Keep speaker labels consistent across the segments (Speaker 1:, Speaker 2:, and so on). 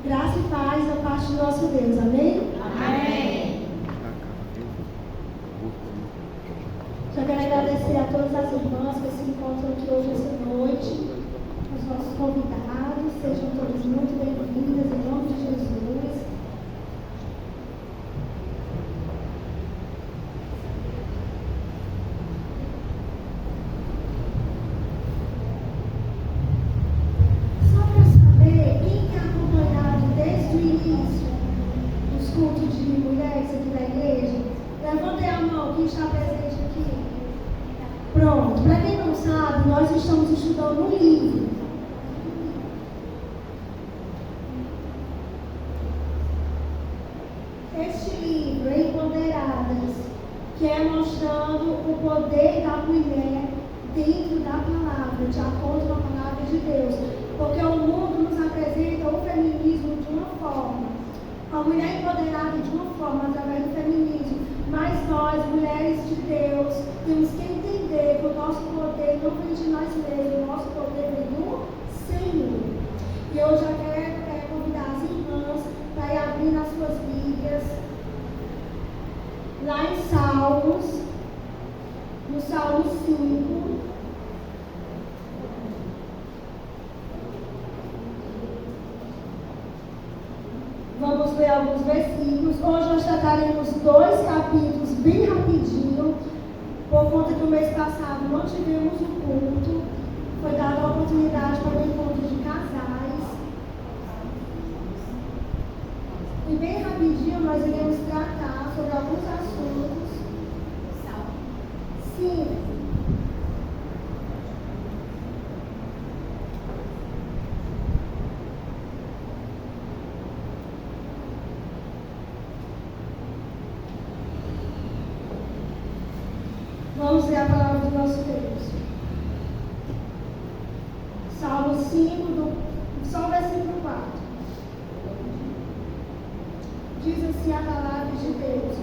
Speaker 1: Graça e paz da parte do nosso Deus. Amém?
Speaker 2: Amém.
Speaker 1: Já quero agradecer a todas as irmãs que se encontram aqui hoje essa noite, os nossos convidados. Sejam todos muito bem-vindas em nome de Jesus. Só para saber, quem tem acompanhado desde o início dos cultos de mulheres aqui da igreja, levante a mão, quem está presente aqui. Pronto, para quem não sabe, nós estamos estudando um livro. Este livro é Empoderadas, que é mostrando o poder da mulher dentro da palavra, de acordo com a palavra de Deus. Porque o mundo nos apresenta o feminismo de uma forma, a mulher empoderada de uma forma, através do feminismo. Mas nós, mulheres de Deus, temos que entender que o nosso poder não vem de nós mesmos, o nosso poder vem do Senhor. E eu já quero convidar as irmãs para ir abrindo as suas Bíblias, lá em Salmos, no Salmo 5. Vamos ler alguns versículos. Hoje nós trataremos 2 capítulos bem rapidinho, por conta que o mês passado não tivemos o culto. Foi dada a oportunidade para o encontro de casais. E bem rapidinho nós iremos tratar sobre alguns assuntos. Sim. Vamos ler a palavra do nosso Deus. Salmo 5, só o versículo 4. Diz assim a palavra de Deus: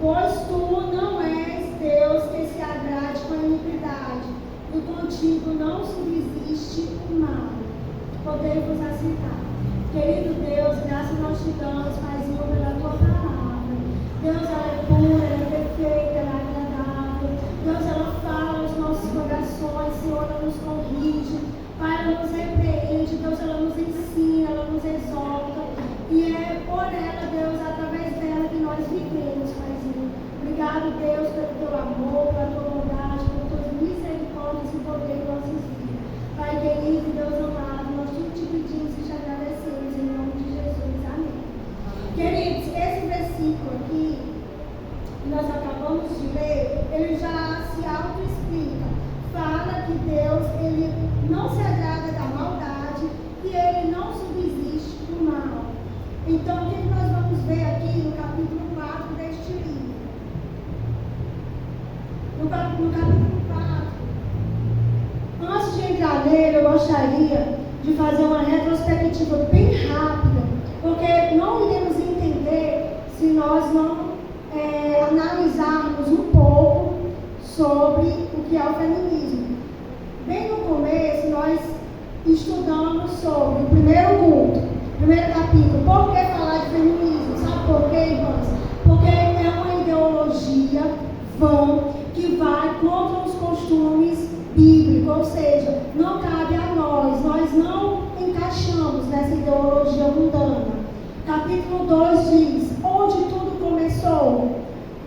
Speaker 1: pois tu não és Deus que se agrade com a iniquidade, e contigo não subsiste o mal. Podemos aceitar. Querido Deus, graças nós te damos, Paizinho, pela tua palavra. Deus, ela é pura, ela é perfeita, ela é agradável. Deus, ela fala aos nossos corações, Senhor, ela nos corrige, Pai, ela nos repreende, Deus, ela nos ensina, ela nos exalta. E é por ela, Deus, através dela que nós vivemos, Paizinho. Obrigado, Deus, pelo teu amor, pela tua bondade, pelas tuas misericórdias e poder em nossas vidas. Pai querido, Deus amado, nós te pedimos e te agradecemos em nome de Jesus. Amém. Queridos, esse versículo aqui que nós acabamos de ler, ele já se auto-explica. Fala que Deus, ele não se agrada da maldade e ele não subsiste do mal. Então, o que nós vamos ver aqui no capítulo 4 deste livro? No capítulo 4, antes de entrar nele, eu gostaria de fazer uma retrospectiva bem rápida, porque não iremos entender se nós não analisarmos um pouco sobre o que é o feminismo. Bem no começo, nós estudamos sobre o primeiro culto, primeiro capítulo. Por que falar de feminismo? Sabe por quê, irmãs? Porque é uma ideologia vã que vai contra os costumes bíblicos, ou seja, não cabe a nós não encaixamos nessa ideologia mundana. Capítulo 2 diz: onde tudo começou?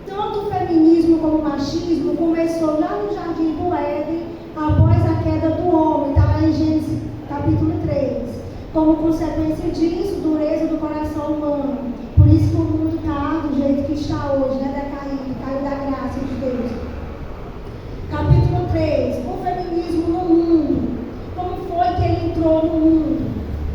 Speaker 1: Tanto o feminismo como o machismo começou lá no Jardim do Éden, após a queda do homem, está lá em Gênesis capítulo 3. Como consequência disso, dureza do coração humano. Por isso que o mundo está do jeito que está hoje, né? Decaído, caiu da graça de Deus. Capítulo 3, o feminismo no mundo. Como foi que ele entrou no mundo?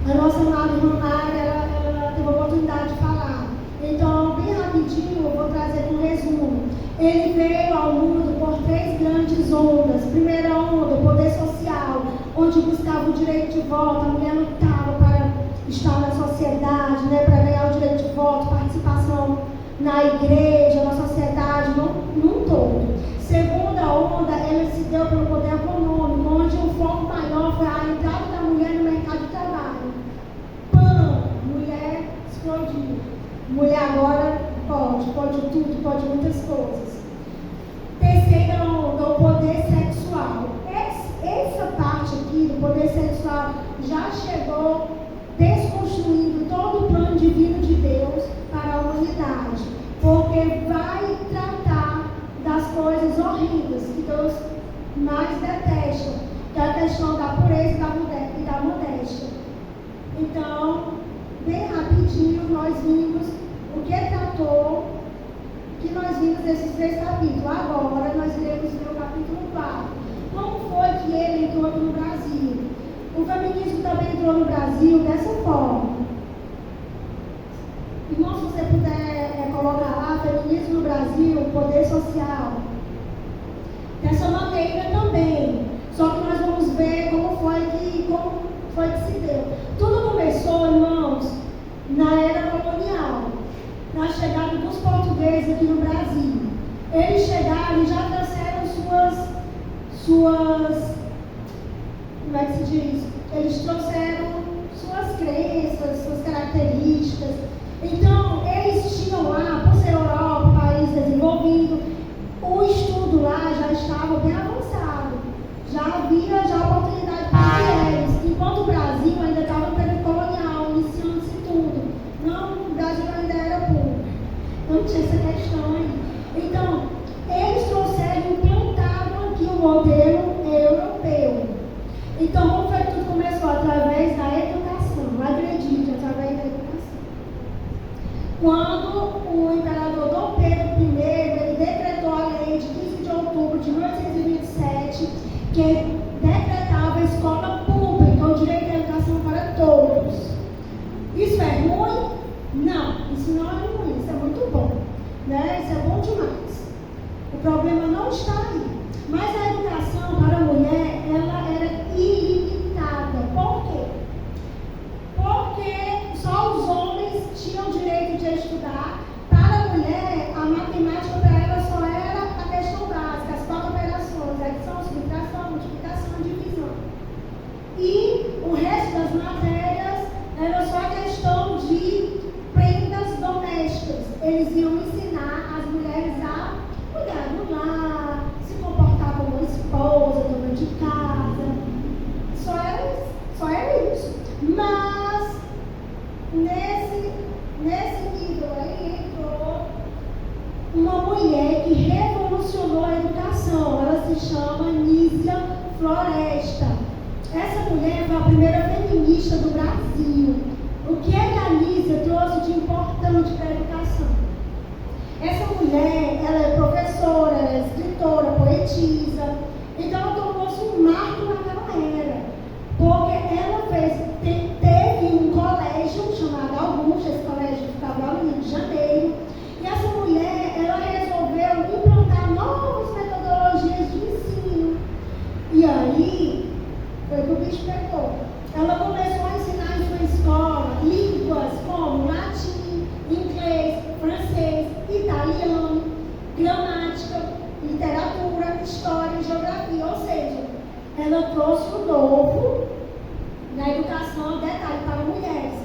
Speaker 1: A nossa amada irmã Mari, ela teve a oportunidade de falar. Então, bem rapidinho, eu vou trazer um resumo. Ele veio ao mundo por 3 grandes ondas. Primeira onda, o poder social, onde buscava o direito de voto, a mulher lutava para estar na sociedade, né, para ganhar o direito de voto, participação na igreja, na sociedade, num todo. Segunda onda, ela se deu pelo poder econômico, onde o foco maior foi a entrada da mulher no mercado de trabalho. Mulher Mulher agora pode tudo, pode muitas coisas. Terceiro, do poder sexual. Essa parte aqui do poder sexual já chegou desconstruindo todo o plano divino de Deus para a humanidade, porque vai tratar das coisas horríveis que Deus mais detesta, que é a questão da pureza e da modéstia. Então, bem rapidinho, nós vimos o que tratou, que nós vimos nesses 3 capítulos. Agora, nós iremos ver o capítulo 4. Como foi que ele entrou no Brasil? O feminismo também entrou no Brasil dessa forma. Irmão, se você puder colocar lá, feminismo no Brasil, poder social. Dessa maneira também. Só que nós vamos ver como foi que se deu. Tudo começou, irmãos, na era colonial, na chegada dos portugueses aqui no Brasil. Eles chegaram e já trouxeram suas, como é que se diz? Eles trouxeram suas crenças, suas características. Então, eles tinham lá, por ser Europa, um país desenvolvido, o estudo lá já estava bem avançado. Já havia oportunidade para eles. Enquanto o Brasil ainda estava no período colonial, iniciando-se tudo. Não, o Brasil ainda era público. Não tinha essa questão aí. Então, eles trouxeram e implantaram aqui o modelo europeu. Então, como foi que tudo começou? Através da educação. Acredite, através da educação. Quando o imperador Dom Pedro I, ele decretou a lei de 15 de outubro de 1827, que decretava a escola pública, o direito à educação para todos. Isso é ruim? Não, isso não é ruim, isso é muito bom. Né? Isso é bom demais. O problema não está aí. Mas a educação para a mulher, ela era ilimitada. Por quê? Porque só os homens tinham o direito de estudar. Para a mulher, a matemática para ela só era a questão básica, as 4 operações, adição, subtração, multiplicação, divisão. E o resto das matérias era só a questão de prendas domésticas. Eles iam ensinar as mulheres a cuidar do lar, se comportar como uma esposa, dona de casa. Só era isso. Mas, nesse nível aí, entrou uma mulher que revolucionou a educação. Ela se chama Nísia Floresta. Essa mulher foi a primeira feminista do Brasil. O que é que a Nísia trouxe de importante para a educação? Essa mulher, ela é professora, ela é escritora, poetisa. Então, ela tornou-se um marco naquela era. Porque ela teve um colégio chamado Augusta, esse colégio ficava lá no Rio de Janeiro. E essa mulher, ela resolveu implantar novas metodologias de ensino. E aí, foi que o bicho pegou. Ela começou a ensinar em sua escola línguas como latim, inglês, francês, italiano, gramática, literatura, história e geografia. Ou seja, ela trouxe o novo na educação, detalhe, para mulheres.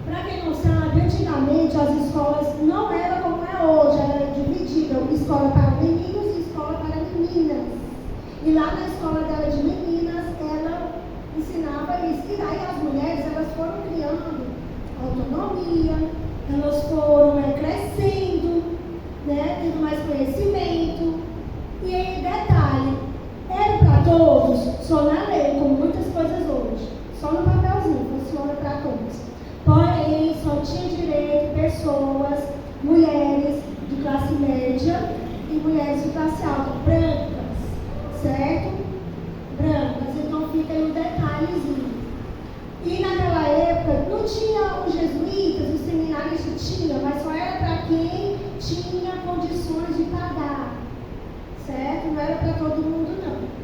Speaker 1: Para quem não sabe, antigamente as escolas não eram como é hoje, era dividida, escola para meninos e escola para meninas. E lá na escola dela de meninas, ela ensinava isso. E daí as mulheres, elas foram criando autonomia, elas foram crescendo, né, tendo mais conhecimento. E aí, detalhe, era para todos, só na lei, como muitas coisas hoje. Só no papelzinho, funciona para todos. Porém, só tinha direito pessoas, mulheres de classe média e mulheres de classe alta, brancas, certo? Brancas, então fica aí um detalhezinho. E naquela época não tinha os jesuítas, os seminaristas tinha, mas só era para quem tinha condições de pagar, certo? Não era para todo mundo, não.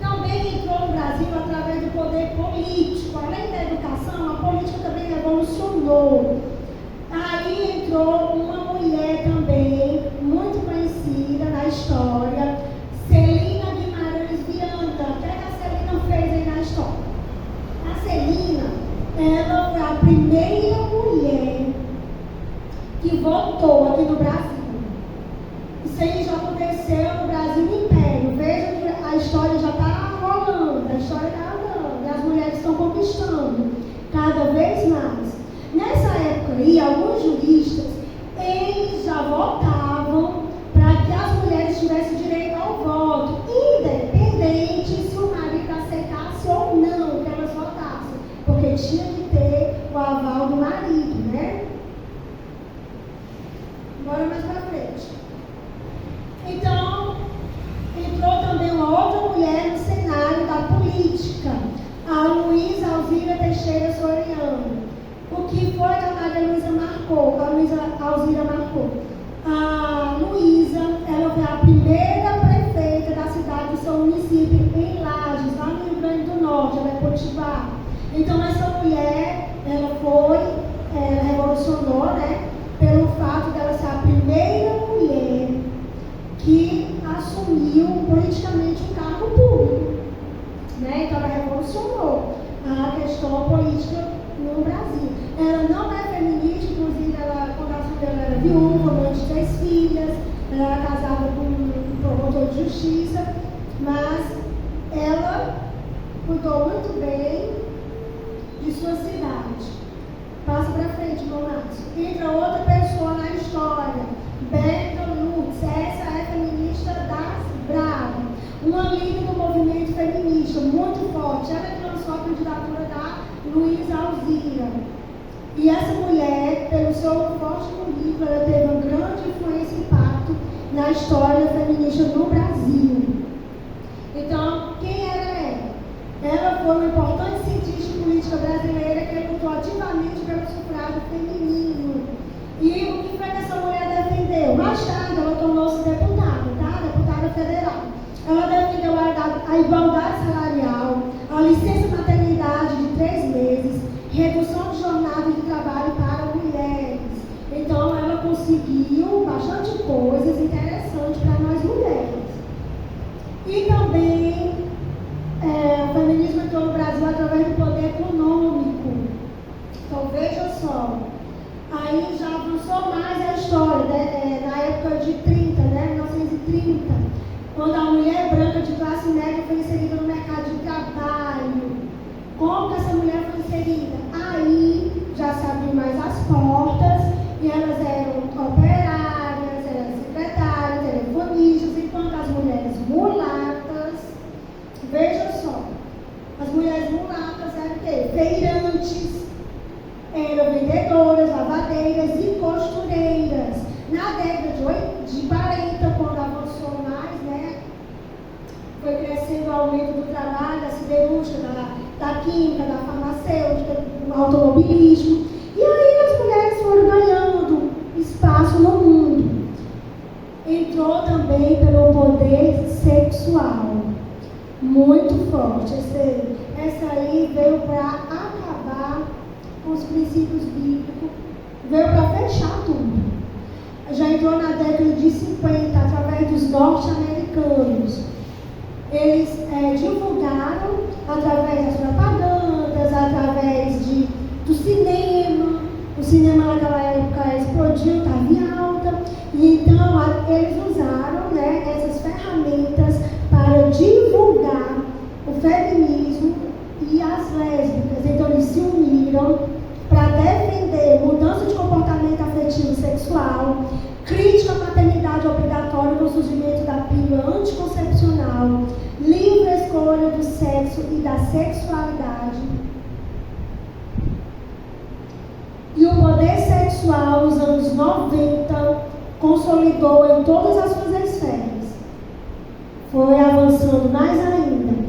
Speaker 1: Também entrou no Brasil através do poder político. Além da educação, a política também revolucionou. Aí entrou uma mulher também, muito conhecida na história, Celina Guimarães Miranda. O que a Celina fez aí na história? A Celina, ela foi a primeira mulher votou aqui no Brasil. Isso aí já aconteceu no Brasil inteiro. Veja que a história já está rolando, a história está andando, e as mulheres estão conquistando cada vez mais. Nessa época aí, alguns juristas, eles já votavam para que as mulheres tivessem direito ao voto, independente se o marido aceitasse ou não que elas votassem, porque tinha que ter o aval do marido, né? Bora mais para frente. Então, entrou também uma outra mulher no cenário da política, a Luísa Alzira Teixeira Soriano. O que foi que a Maria Luísa marcou? A Luísa Alzira marcou. A Luísa, ela foi a primeira prefeita da cidade do seu município, em Lages, lá no Rio Grande do Norte, ela é Potiguar. Então, essa mulher, ela revolucionou, né, pelo fato dela ser a primeira mulher que assumiu politicamente um cargo público, né? Então, ela revolucionou a questão política no Brasil. Ela não é feminista, inclusive, quando a filha dela era viúva, mãe de 3 filhas, ela era casada com um promotor de justiça, mas ela cuidou muito bem de sua cidade. Passa para frente, meu Márcio. Entra outra pessoa na história, Berta Lutz. Essa é feminista das Bravas, uma líder do movimento feminista muito forte. Ela que lançou a candidatura da Luísa Alzira. E essa mulher, pelo seu forte currículo, ela teve uma grande influência e impacto na história feminista no Brasil. Então, quem era ela? Ela foi uma importante cientista política brasileira que lutou ativamente pelo sufrágio feminino. E o que foi que essa mulher defendeu? Mais tarde, ela tornou-se deputada, tá? Deputada federal. Ela defendeu a igualdade salarial, a licença maternidade de 3 meses, redução de jornada de trabalho para mulheres. Então, ela conseguiu bastante coisas interessantes para nós mulheres. E também, o feminismo entrou no Brasil através do poder econômico. Então, veja só, aí já avançou mais a história, né? Na época de 30, né? 1930, quando a mulher branca de classe média foi inserida no mercado de trabalho. Como que essa mulher foi inserida? Aí já se abriu mais as portas e elas eram operárias, eram secretárias, telefonistas, enquanto as mulheres mulatas, veja só, as mulheres mulatas eram o quê? Feirantes, eram vendedoras, lavadeiras e costureiras. Na década de 40, quando avançou mais, né, foi crescendo o aumento do trabalho, da siderúrgica, da química, da farmacêutica, do automobilismo. E aí as mulheres foram ganhando espaço no mundo. Entrou também pelo poder sexual, muito forte. Essa aí veio para acabar com os princípios bíblicos, veio para fechar tudo. Já entrou na década de 50, através dos norte-americanos. Eles divulgaram através das propagandas, através do cinema. O cinema naquela época explodiu, estava em alta. E então eles usaram, né, essas ferramentas para divulgar o feminismo e as lésbicas. Então eles se uniram para defender mudança de comportamento afetivo e sexual, crítica à maternidade obrigatória com o surgimento da pílula anticoncepcional, livre escolha do sexo e da sexualidade. E o poder sexual nos anos 90 consolidou em todas as suas esferas. Foi avançando mais ainda,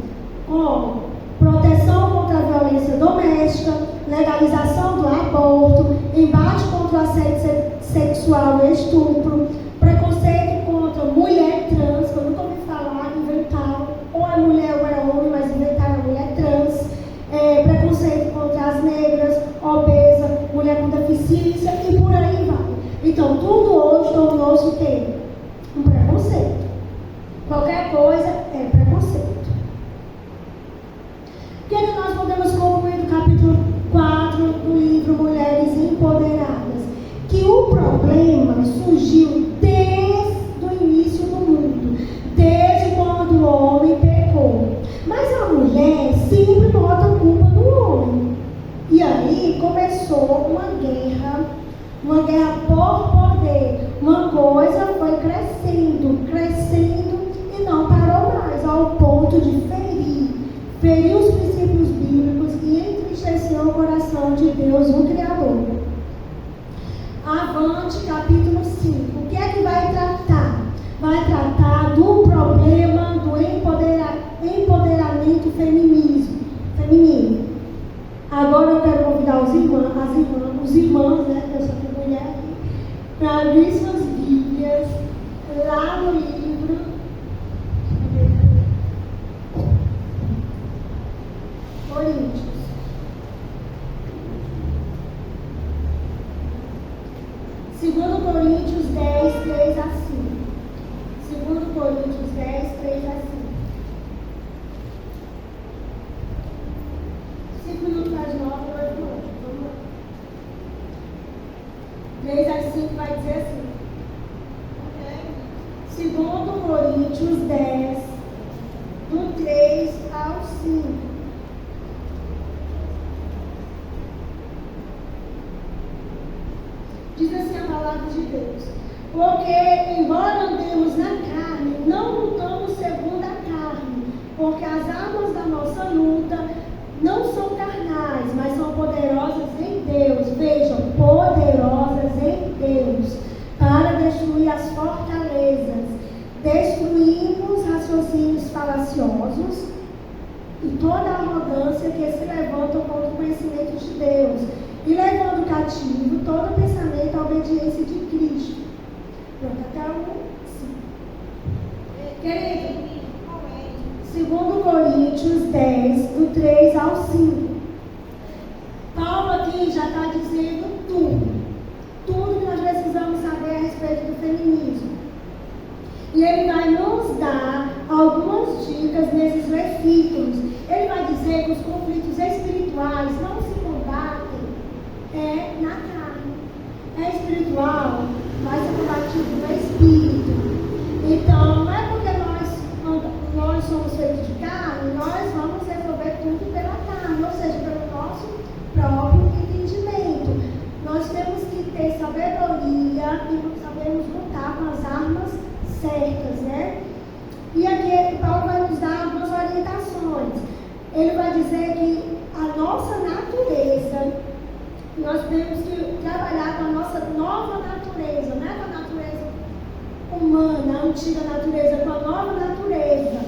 Speaker 1: como proteção contra a violência doméstica, legalização do aborto, embate contra o assédio sexual e estupro, preconceito contra mulher trans, que eu nunca ouvi falar, inventaram, ou é mulher ou é homem, mas inventaram a mulher trans, preconceito contra as negras, obesa, mulher com deficiência e por aí vai. Então, tudo hoje tornou-se o quê? Um preconceito. Qualquer coisa é preconceito. O que nós podemos concluir do capítulo 4 do livro Mulheres Empoderadas? Que o problema problema surgiu desde o início do mundo, desde quando o homem pecou. Mas a mulher sempre bota a culpa no homem. E aí começou uma guerra por poder. Uma coisa foi crescendo e não parou mais, ao ponto de ferir os princípios bíblicos e entristecer o coração de Deus, o Criador. Avante, capítulo 5. O que é que vai tratar? Vai tratar do problema do empoderamento feminino. Agora eu quero convidar os irmãos, né, que eu sou aqui mulher aqui, para abrir suas Bíblias lá no livro Coríntios. Segundo Coríntios 10, 3 a 5. Segundo Coríntios 10, 3 a 5. 5 minutos mais 9, 8 minutos. Vamos lá. 3 a 5 vai dizer assim. Segundo Coríntios 10, do 3 ao 5. Diz assim a palavra de Deus: porque, embora andemos na carne, não lutamos segundo a carne, porque as armas da nossa luta não são carnais, mas são poderosas em Deus. Vejam, poderosas em Deus, para destruir as fortalezas. Destruímos raciocínios falaciosos e toda arrogância que se levanta contra o conhecimento de Deus, e levando cativo todo pensamento à obediência de Cristo. Pronto, até o 5. Querido, segundo Coríntios 10, do 3 ao 5. Paulo aqui já está dizendo tudo que nós precisamos saber a respeito do feminismo. E ele vai nos dar algumas dicas nesses versículos. Ele vai dizer que os conflitos espirituais não se combatem na carne. É espiritual, vai ser combatido no espírito. Então, não é porque nós somos feitos de carne, nós vamos resolver tudo pela carne, ou seja, pelo nosso próprio entendimento. Nós temos que ter sabedoria e sabermos lutar com as armas certas, né? E aqui Paulo vai nos dar algumas orientações. Ele vai dizer que a nossa natureza, nós temos que trabalhar com a nossa nova natureza, não é com a natureza humana, a antiga natureza, com a nova natureza.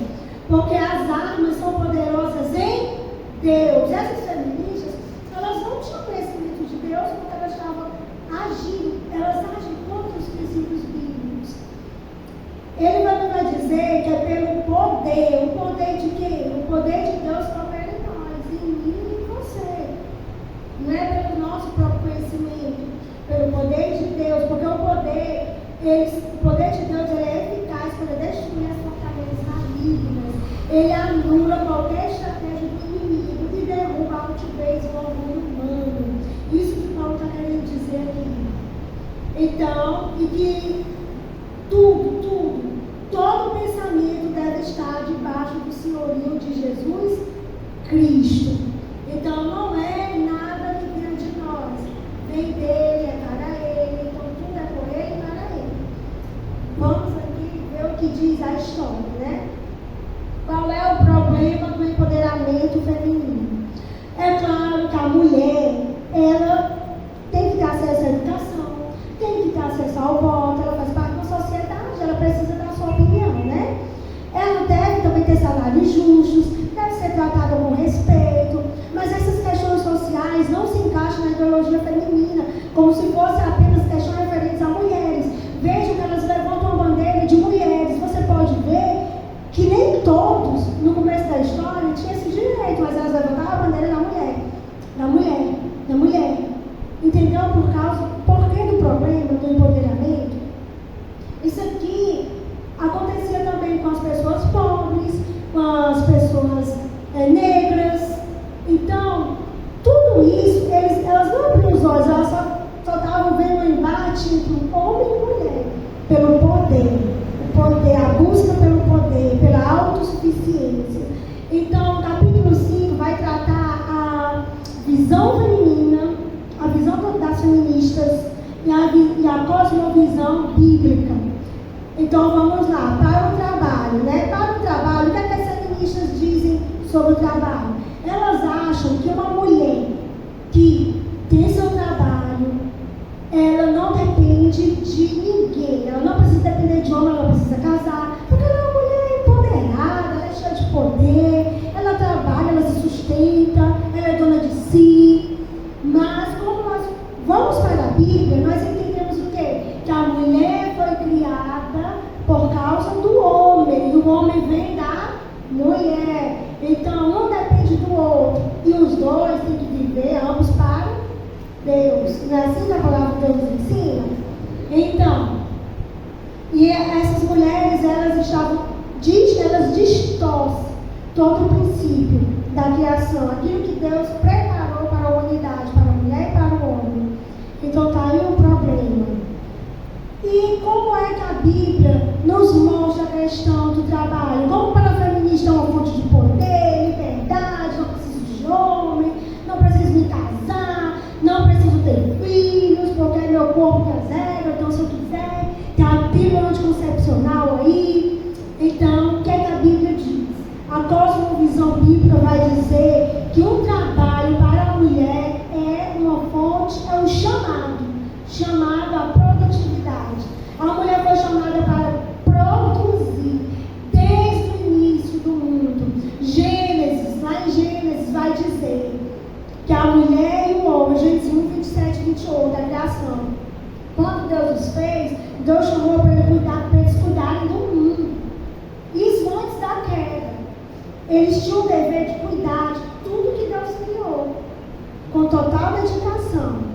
Speaker 1: Porque as armas são poderosas em Deus. Essas feministas, elas não tinham conhecimento de Deus porque elas estavam agindo, elas agem contra os princípios bíblicos. Ele vai dizer que é pelo poder. O poder de quem? O poder de Deus que opera em nós, em mim e em você. Não é pelo nosso próprio conhecimento, pelo poder de Deus, porque o poder de Deus ele é eficaz para destruir as fortalezas malignas. Ele anula qualquer estratégia do inimigo e derruba a altivez e o orgulho humano. Isso que Paulo está querendo dizer aqui. Então, e que todo pensamento deve estar debaixo do senhorio de Jesus Cristo. Então, não é nada que vem de nós. Vem dele, é para ele. Então, tudo é por ele e para ele. Vamos aqui ver o que diz a história, né? Qual é o problema do empoderamento feminino? É claro que a mulher, ela tem que ter acesso à educação, tem que ter acesso ao voto, ela faz parte da sociedade, ela precisa da sua opinião, né? Ela deve também ter salários justos, deve ser tratada com respeito, mas essas questões sociais não se encaixam na ideologia feminina, como se fossem apenas questões referentes a mulheres. Vejam que elas levantam a bandeira de mulheres. Você pode ver que nem todos, no começo da história, tinham esse direito, mas elas levantavam a bandeira da mulher. Entendeu? Por que do problema do empoderamento? Isso aqui acontecia também com as pessoas pobres, com as pessoas negras. Então, tudo isso, elas não abriam os olhos, elas só estavam vendo um embate entre da cosmovisão bíblica. Então vamos lá, para o trabalho, né? Para o trabalho, o que as feministas dizem sobre o trabalho? Elas acham que uma mulher que tem seu trabalho, ela não depende de ninguém, ela não precisa depender de homem, ela não precisa casar, porque ela é uma mulher empoderada, ela é cheia de poder, ela trabalha, ela se sustenta, ela é dona de si. Mas como nós vamos para a Bíblia, nós entendemos o quê? Que a mulher foi criada por causa do homem, e o homem vem da mulher. Então um depende do outro, e os dois têm que viver ambos para Deus. Não é assim que a palavra de Deus ensina? Então, e essas mulheres, elas distorcem todo o princípio da criação, aquilo que Deus preparou para a humanidade, para a mulher e para o homem. Então está aí um problema. E como é que a Bíblia nos mostra a questão do trabalho? Como para a feminista é uma fonte de poder, liberdade, não preciso de homem, não preciso me casar, não preciso ter filhos, porque é meu corpo que as regras, então se eu quiser, tem a Bíblia anticoncepcional aí. Então, o que é que a Bíblia diz? A cosmovisão bíblica vai dizer que o trabalho para a mulher é uma fonte, é um chamado à produtividade. A mulher foi chamada para produzir desde o início do mundo. Gênesis, lá em Gênesis vai dizer que a mulher e o homem, Gênesis 1, 27 e 28, a criação. Quando Deus os fez, Deus chamou para eles cuidarem do mundo. Isso antes da queda. Eles tinham o dever de cuidar de tudo que Deus criou, com total dedicação.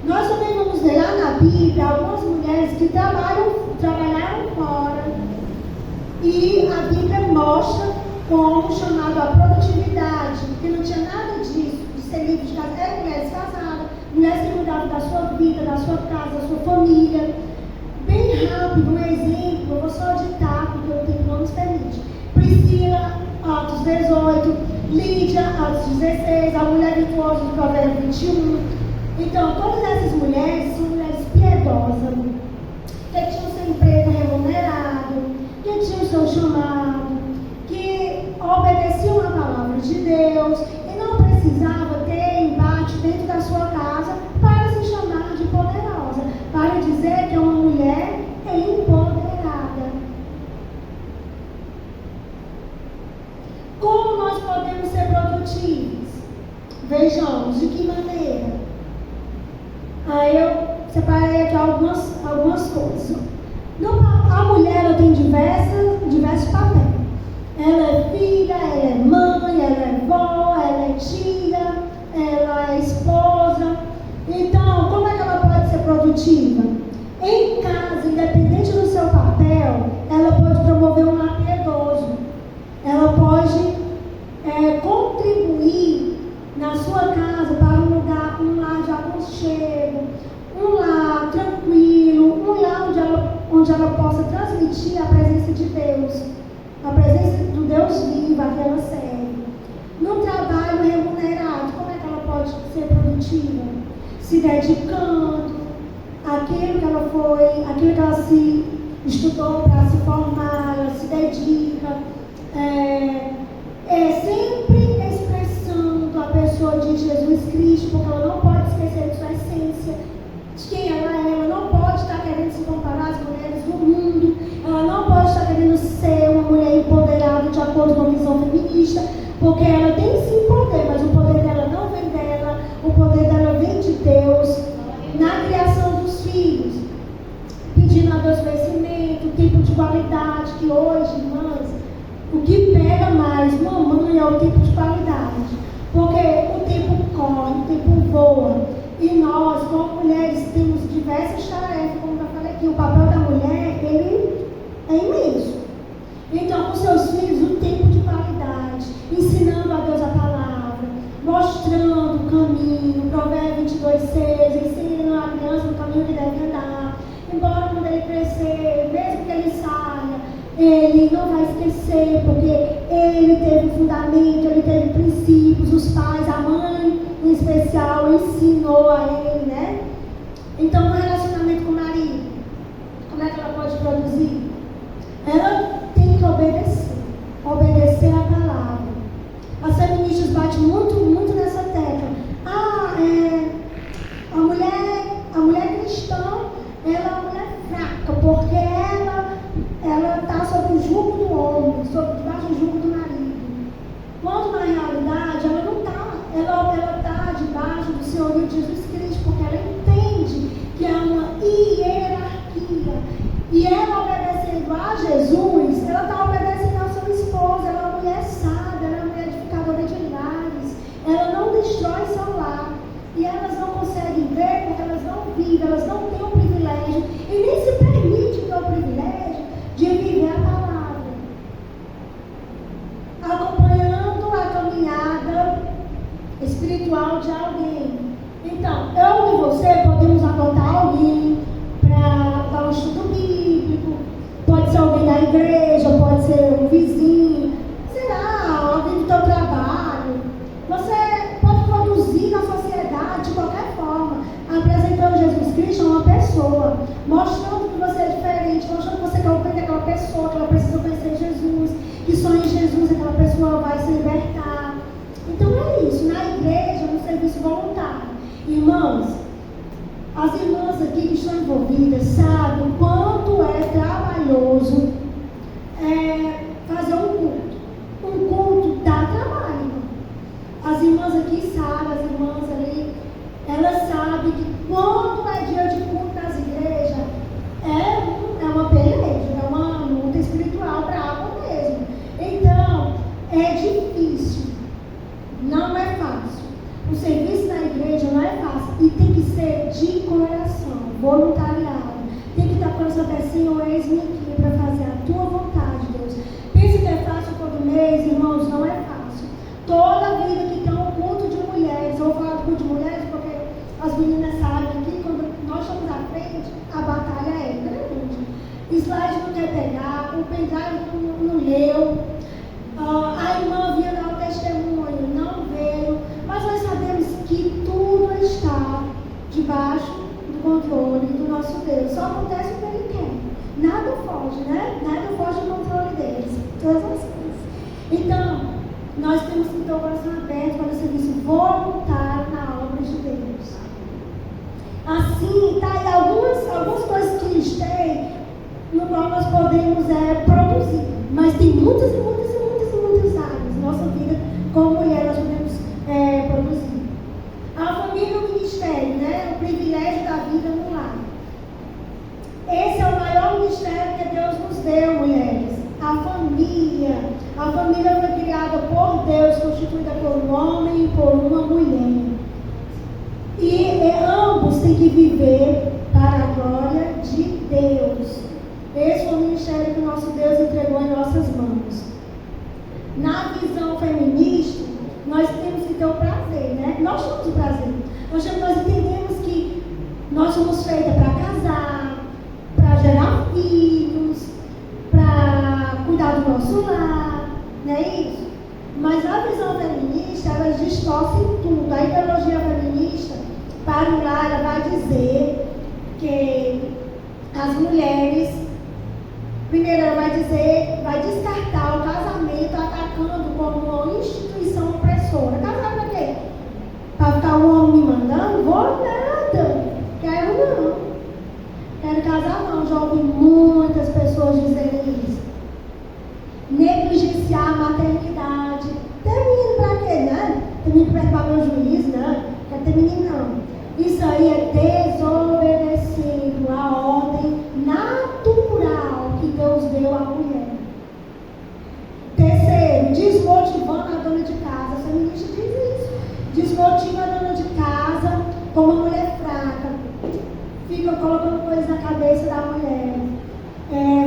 Speaker 1: Nós também vamos ver lá na Bíblia algumas mulheres que trabalharam fora. E a Bíblia mostra como chamado à produtividade, que não tinha nada disso, de ser livre de casa. Eram mulheres casadas, mulheres que cuidavam da sua vida, da sua casa, da sua família. Bem rápido, um exemplo, eu vou só ditar, porque o tempo não nos permite. Priscila, Atos 18, Lídia, Atos 16, a mulher virtuosa do Provérbio 21. Então, todas essas mulheres são mulheres piedosas, que tinham seu emprego remunerado, que tinham seu chamado, que obedeciam a palavra de Deus e não precisava ter embate dentro da sua casa para se chamar de poderosa, para dizer que é uma mulher empoderada. Como nós podemos ser produtivos? Vejamos, de que maneira? Aí eu separei aqui algumas coisas. A mulher ela tem diversos papéis. Ela é filha, ela é mãe, ela é vó, ela é tia, ela é esposa. Então, como é que ela pode ser produtiva? Em casa, independente do seu papel, ela pode promover um lar piedoso. Ela pode contribuir na sua casa para um lar de aconchego, um lar tranquilo, um lar onde ela possa transmitir a presença de Deus, a presença do Deus vivo a que ela serve. No trabalho remunerado, como é que ela pode ser produtiva? Se dedicando àquilo que ela se estudou para se formar, ela se dedica, sempre expressando a pessoa de Jesus Cristo, porque ela não pode esquecer de sua essência, de quem ela não pode estar querendo se comparar às mulheres do mundo, ela não pode estar querendo ser uma mulher empoderada de acordo com a visão feminista, porque ela tem sim poder, mas o poder dela não vem dela, o poder dela vem de Deus, na criação dos filhos, pedindo a Deus conhecimento, tempo de qualidade, que hoje, irmãs, o que pega mais mamãe é o tempo de qualidade, porque o tempo corre, o tempo voa, e nós, como mulheres, temos diversas tarefas, como eu falei aqui, o papel da mulher, ele é imenso. Então, com seus filhos, o tempo de qualidade, ensinando a Deus a palavra, mostrando o caminho, Provérbio 22:6, ensinando a criança no caminho que deve andar, embora quando ele crescer, mesmo que ele saia, ele não vai esquecer, porque ele teve fundamento, ele teve princípios, os pais, a mãe em especial, ensinou a ele, né? Então, no relacionamento com o marido, Jesus, ela está obedecendo ao seu esposo, ela é uma mulher sábia, ela é uma mulher edificadora de lares, ela não destrói seu lar. E elas não conseguem ver porque elas não vivem, elas não têm o privilégio e nem se permitem ter o privilégio de viver a palavra, acompanhando a caminhada espiritual de alguém. Então, eu e você podemos adotar alguém para dar um estudo bíblico, pode ser alguém da igreja, pode ser um vizinho, sei lá, alguém do teu trabalho. Você pode produzir na sociedade de qualquer forma, apresentando Jesus Cristo a uma pessoa, mostrando que você é diferente, mostrando que você quer ouvir aquela pessoa, que ela precisa conhecer Jesus, que só em Jesus aquela pessoa vai se libertar. Então é isso, na igreja, no serviço voluntário. Irmãos, as irmãs aqui que estão envolvidas sabem o quanto é trabalhoso fazer um culto. Um culto dá trabalho, irmão. As irmãs aqui sabem, as irmãs ali, elas sabem que quando é dia de culto nas igrejas, é uma peleja, é uma luta espiritual brava mesmo. Então, é difícil, não é fácil. O serviço na igreja não é fácil e tem que ser de coração, voluntariado. Tem que estar com essa peça, Senhor, eis-me aqui para fazer a tua vontade, Deus. Pensa que é fácil todo mês, irmãos, não é fácil. Toda vida que tem um culto de mulheres, eu vou falar do culto de mulheres porque as meninas sabem que quando nós estamos à frente, a batalha é grande. Slide não quer pegar, o pendrive não leu, a irmã vinha dar o testemunho, não veio, mas nós sabemos que tudo está debaixo do controle do nosso Deus. Só acontece o que Ele quer. Nada foge, né? Nada foge do controle deles. Todas as coisas. Então, nós temos que ter o coração aberto para o serviço voluntário na obra de Deus. Assim, tá aí algumas coisas que eles têm, no qual nós podemos produzir. Mas tem muitas áreas na nossa vida, como mulher, nós podemos produzir. A família e o ministério, né? O privilégio da vida no lar. Esse é o maior ministério que Deus nos deu, mulheres. A família. A família foi criada por Deus, constituída por um homem e por uma mulher. E ambos têm que viver para a glória de Deus. Esse foi o ministério que o nosso Deus entregou em nossas mãos. Na visão feminista, nós temos que ter o prazer, né? Nós temos o prazer. Nós entendemos que nós somos feitas para casar, para gerar filhos, para cuidar do nosso lar, não é isso? Mas a visão feminista, elas distorcem tudo. A ideologia feminista, para o lar, ela vai dizer que as mulheres, primeiro ela vai descartar o casamento atacando como uma instituição opressora. Casar para quê? Para ficar o homem me mandando? Vou nada. Quero não. Quero casar não. Já ouvi muitas pessoas dizerem isso. Negligenciar a maternidade. Tem menino para quê, né? Tem menino para perturbar meu juízo, né? Quer ter menino não. Isso aí é desobedecendo a ordem natural que Deus deu à mulher. Terceiro, desmotivando a dona de casa. A feminista diz isso. Desmotiva a dona de casa como uma mulher fraca. Fica colocando coisas na cabeça da mulher.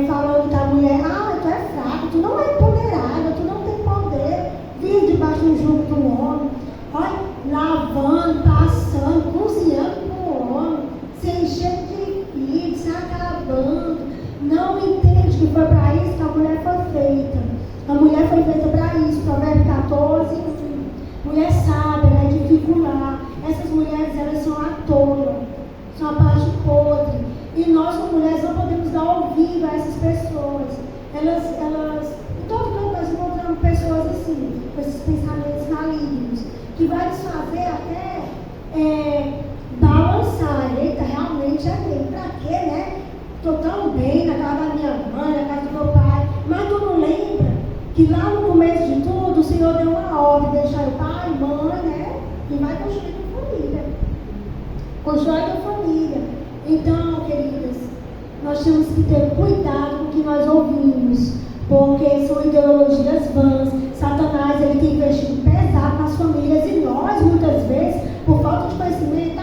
Speaker 1: Falando que a mulher, tu é fraca, tu não é empoderada, tu não tem poder. Vive debaixo do jugo do homem. Olha, lavando, passando, cozinhando com o homem, se enchendo de filhos, se acabando. Não entende que foi para isso que a mulher foi feita. A mulher foi feita para isso. Provérbio 14, mulher sábia, ela é dificular. Essas mulheres, elas são a tola, são a parte podre. E nós, como mulheres, não podemos dar ouvido a essas pessoas. Elas, em todo canto nós encontramos pessoas assim, com esses pensamentos malignos, que vai nos fazer até balançar. Eita, realmente é bem. Pra quê, né? Estou tão bem na casa da minha mãe, na casa do meu pai. Mas tu não lembra que lá no começo de tudo, o Senhor deu uma ordem, deixar o pai, mãe, né? E vai construir tua família. Constrói tua família. Então, queridas, nós temos que ter cuidado com o que nós ouvimos, porque são ideologias vãs. Satanás, ele tem investido pesado nas famílias, e nós, muitas vezes, por falta de conhecimento,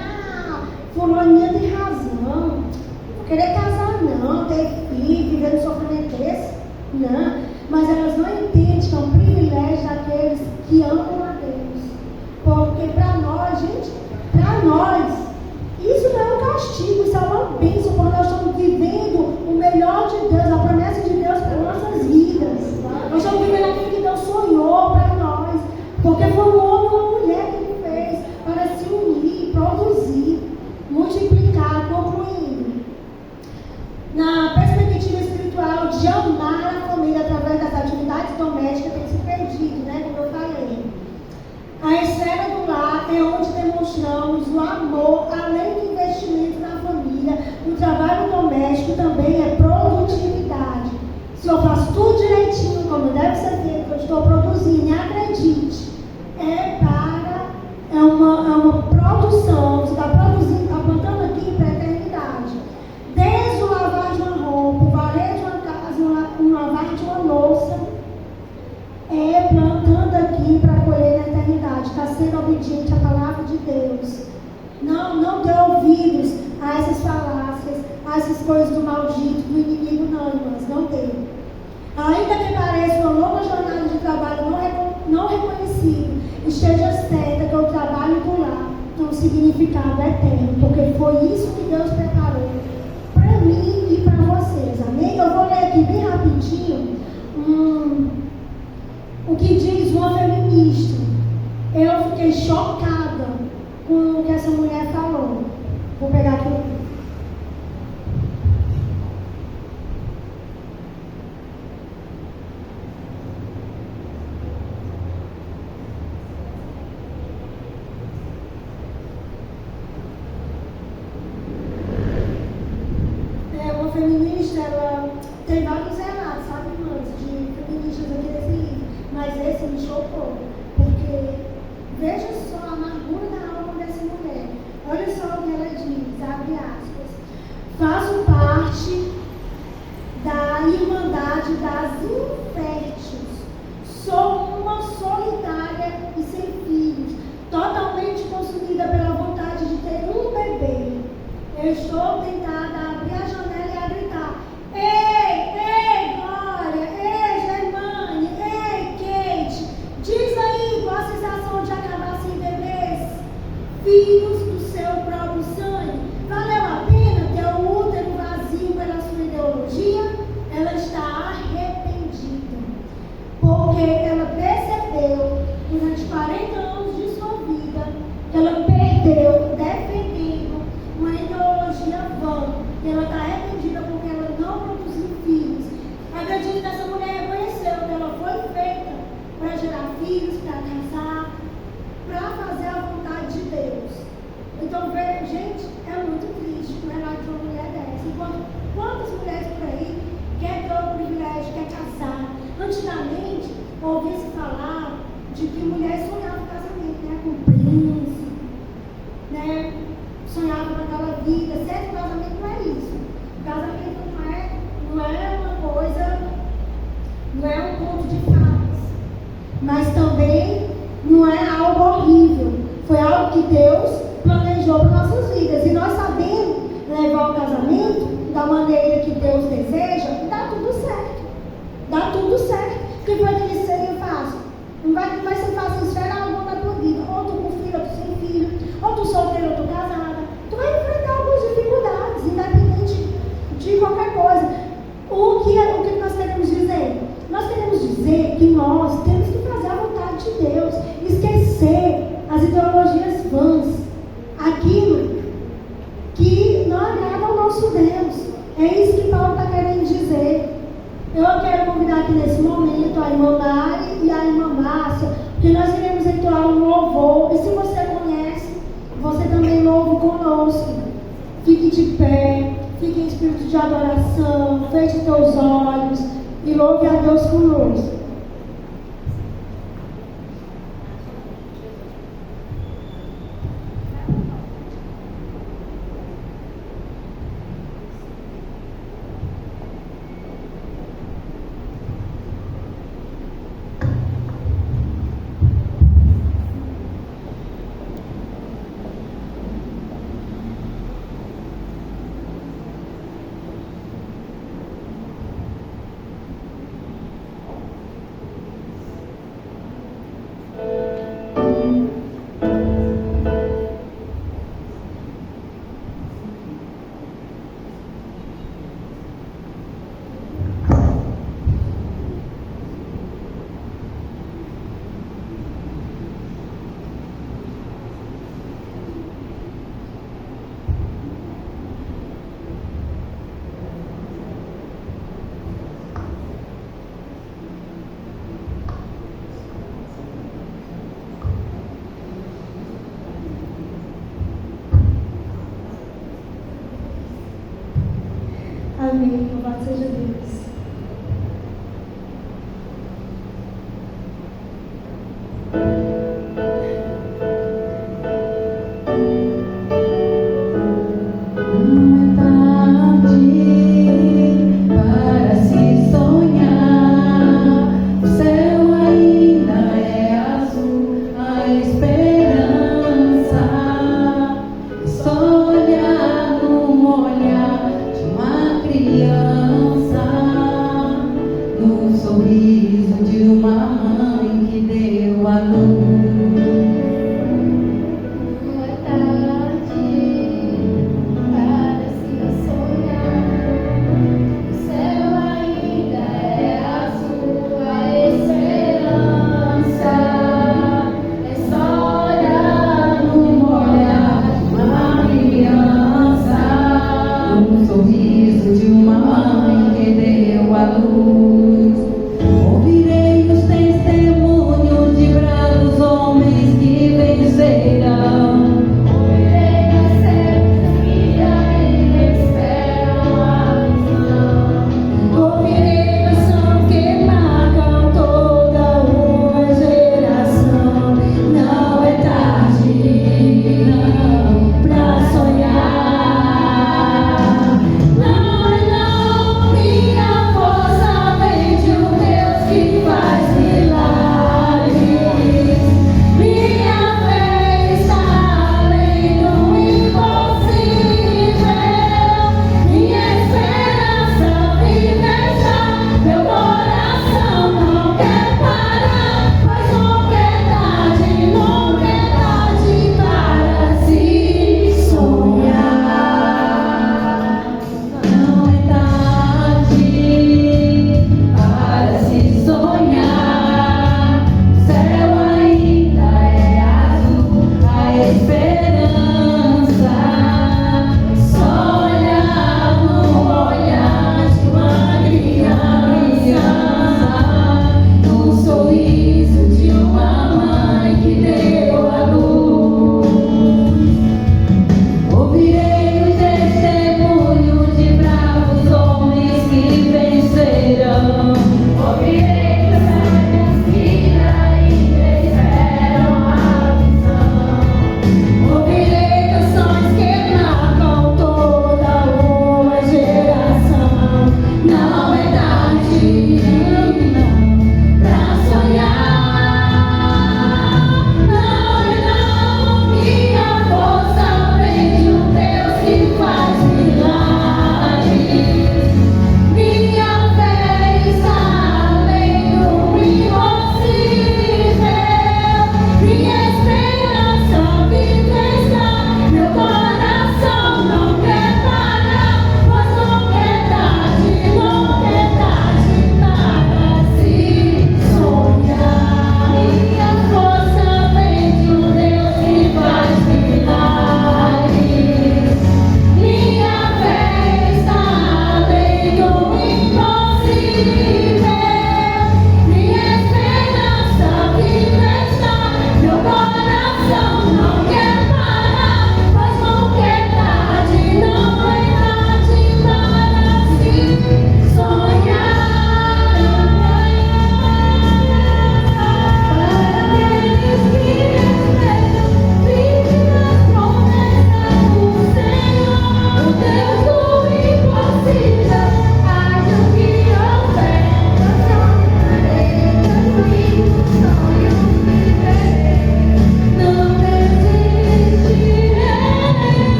Speaker 1: fulaninha tem razão, não querer casar não, ter filho, viver no sofrimento desse, não, mas elas não entendem que é um privilégio daqueles que amam a Deus, porque para nós, gente, isso não é um castigo, isso é uma bênção, porque nós estamos vivendo o melhor de Deus, a promessa de Deus para nossas vidas. Nós estamos vivendo aquilo que Deus sonhou para nós, porque foi um homem ou uma mulher que Ele fez para se unir, produzir, multiplicar, concluindo. Na perspectiva espiritual de amar a família através das atividades domésticas tem se perdido, né? Como eu falei. A esfera do lar é onde demonstramos o amor, além do investimento na família. O trabalho doméstico também é produtividade. Se eu faço tudo direitinho, como deve ser feito, eu estou produzindo, e acredite, é uma produção, você está produzindo, está plantando aqui para a eternidade. Desde o lavar de uma roupa, o varrer de uma casa, o lavar de uma louça, é plantando aqui para colher na eternidade. Está sendo obediente à palavra de Deus. Não dê ouvidos a essas falácias, a essas coisas do maldito, do inimigo, não, irmãs, não dê. Ainda que pareça uma longa jornada de trabalho não reconhecido, esteja certa que o trabalho do lar tem um significado eterno, porque foi isso que Deus preparou para mim e para vocês, amém? Eu vou ler aqui bem rapidinho o que diz uma feminista. Eu fiquei chocada com o que essa mulher falou. Vou pegar aqui. Uma feminista, ela tem vários relatos, sabe, irmãs, de feministas aqui nesse livro, mas esse me chocou, porque veja só a amargura da alma dessa mulher. Olha só o que ela diz, abre aspas: faço parte da Irmandade das Inférteis, sou uma solitária e sem filhos, totalmente consumida pela vontade de ter um bebê. Eu estou tentada a abrir a janela e a gritar: ei, Glória, ei, Germane, ei, Kate, diz aí qual a sensação de acabar sem bebês, filhos do seu próprio sangue. Valeu a pena ter o útero vazio pela sua ideologia? Ela está arrependida, porque ela percebeu durante 40 anos de sua vida que ela perdeu defendendo uma ideologia vã, e ela está arrependida porque ela não produziu filhos. Acredito que essa mulher reconheceu que ela foi feita para gerar filhos, para casar, para fazer a vontade de Deus. Então, gente, é muito triste o relato de uma mulher dessa. Enquanto quantas mulheres por aí quer ter o privilégio, quer casar? Antigamente, ouvia-se falar de que mulheres sonhavam com casamento, né? Com príncipe, né? Sonhava com aquela vida. Certo, casamento não é isso. O casamento não é uma coisa, não é um conto de fadas, mas também não é algo horrível. Foi algo que Deus planejou para nossas vidas, e nós sabemos levar o casamento da maneira que Deus deseja, dá tudo certo. Dá tudo certo. O que foi que ele seria fácil? Não vai ser fácil esfera alguma na tua vida. Ou tu com filho, ou tu sem filho, ou tu solteiro, ou tu casada. Tu vai enfrentar algumas dificuldades, independente de qualquer coisa. O que nós queremos dizer? Nós queremos dizer que nós temos que fazer a vontade de Deus, esquecer as ideologias vãs, aquilo que não agrada ao nosso Deus. É isso que Paulo está querendo dizer. Eu quero convidar aqui nesse momento a irmã Mari e a irmã Márcia, porque nós iremos entoar um louvor, e se você conhece, você também louve conosco. Fique de pé, fique em espírito de adoração, feche teus olhos e louve a Deus conosco. Amém. Louvado seja Deus.
Speaker 2: Olhar no olhar de uma criança.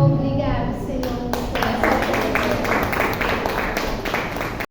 Speaker 2: Obrigada.